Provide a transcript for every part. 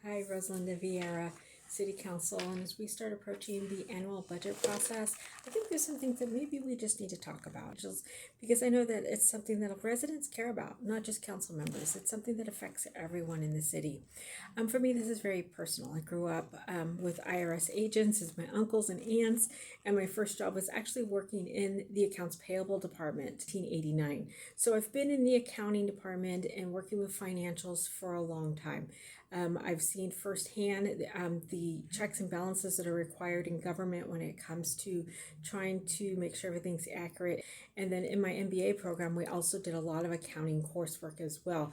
Hi, Rosalinda Vieira, City Council. And as we start approaching the annual budget process, I think there's some things that maybe we just need to talk about. Just because I know that it's something that residents care about, not just council members. It's something that affects everyone in the city. For me, this is very personal. I grew up with IRS agents as my uncles and aunts, and my first job was actually working in the accounts payable department, 1989. So I've been in the accounting department and working with financials for a long time. I've seen firsthand the checks and balances that are required in government when it comes to trying to make sure everything's accurate. And then in my MBA program, we also did a lot of accounting coursework as well.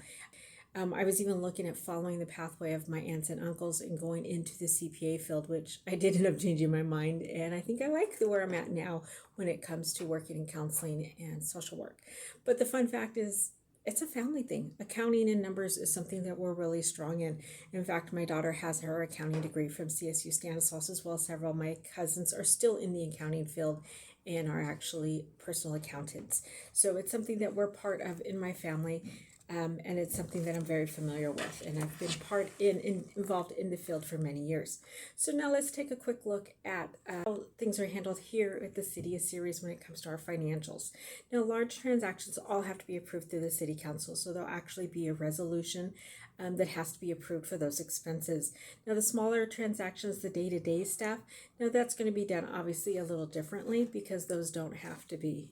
I was even looking at following the pathway of my aunts and uncles and going into the CPA field, which I did end up changing my mind. And I think I like where I'm at now when it comes to working in counseling and social work. But the fun fact is, it's a family thing. Accounting and numbers is something that we're really strong in. In fact, my daughter has her accounting degree from CSU Stanislaus as well. Several of my cousins are still in the accounting field and are actually personal accountants. So it's something that we're part of in my family. And it's something that I'm very familiar with, and I've been involved in the field for many years. So now let's take a quick look at how things are handled here at the City of Ceres when it comes to our financials. Now, large transactions all have to be approved through the City Council, so there'll actually be a resolution that has to be approved for those expenses. Now, the smaller transactions, the day-to-day stuff, now that's going to be done obviously a little differently because those don't have to be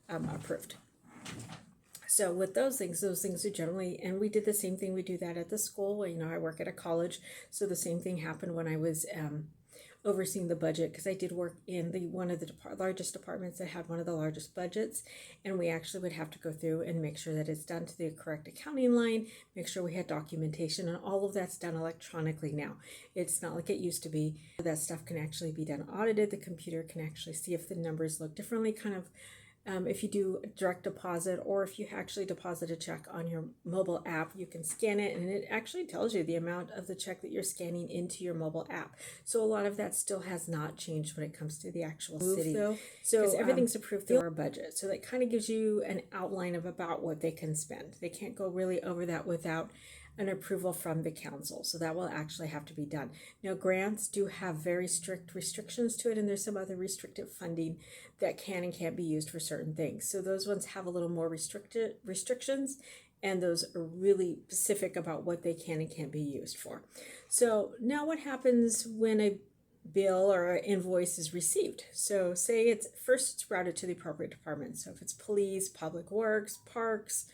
approved. So with those things are generally, and we did the same thing. We do that at the school. I work at a college, so the same thing happened when I was overseeing the budget, because I did work in one of the largest departments that had one of the largest budgets, and we actually would have to go through and make sure that it's done to the correct accounting line, make sure we had documentation, and all of that's done electronically now. It's not like it used to be. That stuff can actually be done audited. The computer can actually see if the numbers look differently, kind of if you do direct deposit, or if you actually deposit a check on your mobile app, you can scan it and it actually tells you the amount of the check that you're scanning into your mobile app. So a lot of that still has not changed when it comes to the actual city. So because everything's approved through our budget. So that kind of gives you an outline of about what they can spend. They can't go really over that without an approval from the council. So that will actually have to be done. Now, grants do have very strict restrictions to it, and there's some other restricted funding that can and can't be used for certain things. So those ones have a little more restrictions, and those are really specific about what they can and can't be used for. So now what happens when a bill or an invoice is received? So say it's routed to the appropriate department. So if it's police, public works, parks,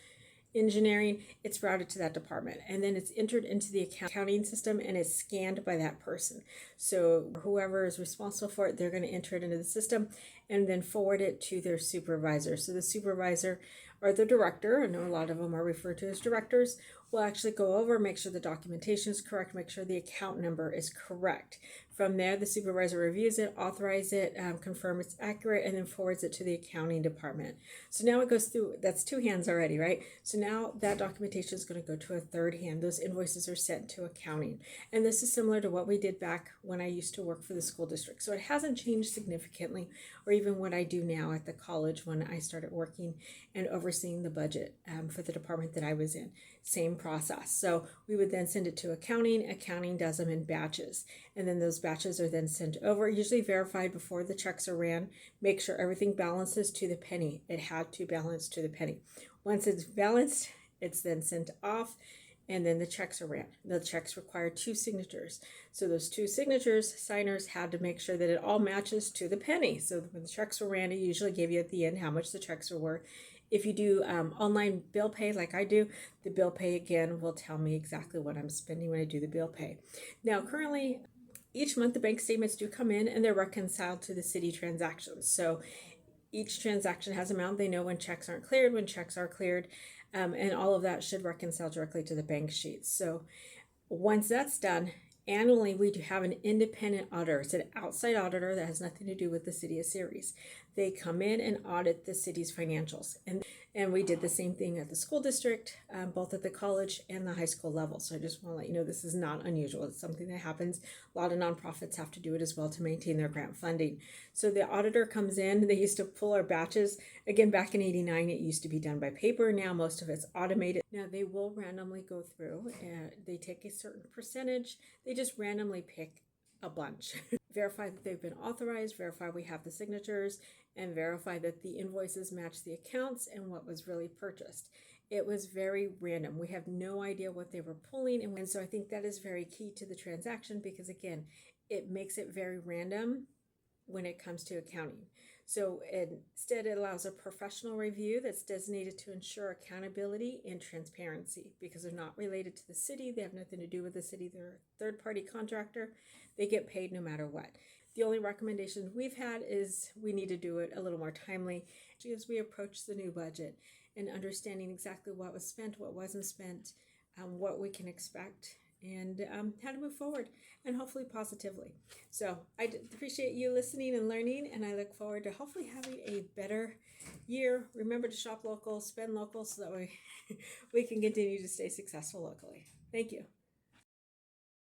engineering, it's routed to that department, and then it's entered into the accounting system and it's scanned by that person. So whoever is responsible for it, they're going to enter it into the system and then forward it to their supervisor. So the supervisor or the director, I know a lot of them are referred to as directors, will actually go over, make sure the documentation is correct, make sure the account number is correct. From there, the supervisor reviews it, authorizes it, confirm it's accurate, and then forwards it to the accounting department. So now it goes through, that's two hands already, right? So now that documentation is going to go to a third hand. Those invoices are sent to accounting. And this is similar to what we did back when I used to work for the school district. So it hasn't changed significantly, or even what I do now at the college when I started working and overseeing the budget for the department that I was in. Same process. So we would then send it to accounting. Accounting does them in batches, and then those batches are then sent over, usually verified before the checks are ran. Make sure everything balances to the penny. It had to balance to the penny. Once it's balanced, it's then sent off, and then the checks are ran. The checks require 2 signatures. So those 2 signers had to make sure that it all matches to the penny. So when the checks were ran, it usually gave you at the end how much the checks were worth. If you do online bill pay like I do, the bill pay again will tell me exactly what I'm spending when I do the bill pay. Now, currently, each month the bank statements do come in and they're reconciled to the city transactions. So each transaction has amount. They know when checks aren't cleared, when checks are cleared, and all of that should reconcile directly to the bank sheets. So once that's done, annually we do have an independent auditor. It's an outside auditor that has nothing to do with the City of Ceres. they come in and audit the city's financials. And we did the same thing at the school district, both at the college and the high school level. So I just want to let you know this is not unusual. It's something that happens. A lot of nonprofits have to do it as well to maintain their grant funding. So the auditor comes in. They used to pull our batches. Again, back in '89, it used to be done by paper. Now most of it's automated. Now they will randomly go through and they take a certain percentage. They just randomly pick a bunch. Verify that they've been authorized, verify we have the signatures, and verify that the invoices match the accounts and what was really purchased. It was very random. We have no idea what they were pulling. And so I think that is very key to the transaction because, again, it makes it very random when it comes to accounting. So instead, it allows a professional review that's designated to ensure accountability and transparency because they're not related to the city. They have nothing to do with the city. They're a third-party contractor. They get paid no matter what. The only recommendation we've had is we need to do it a little more timely as we approach the new budget and understanding exactly what was spent, what wasn't spent, what we can expect, and how to move forward and hopefully positively. So I appreciate you listening and learning, and I look forward to hopefully having a better year. Remember to shop local, spend local so that we can continue to stay successful locally. Thank you.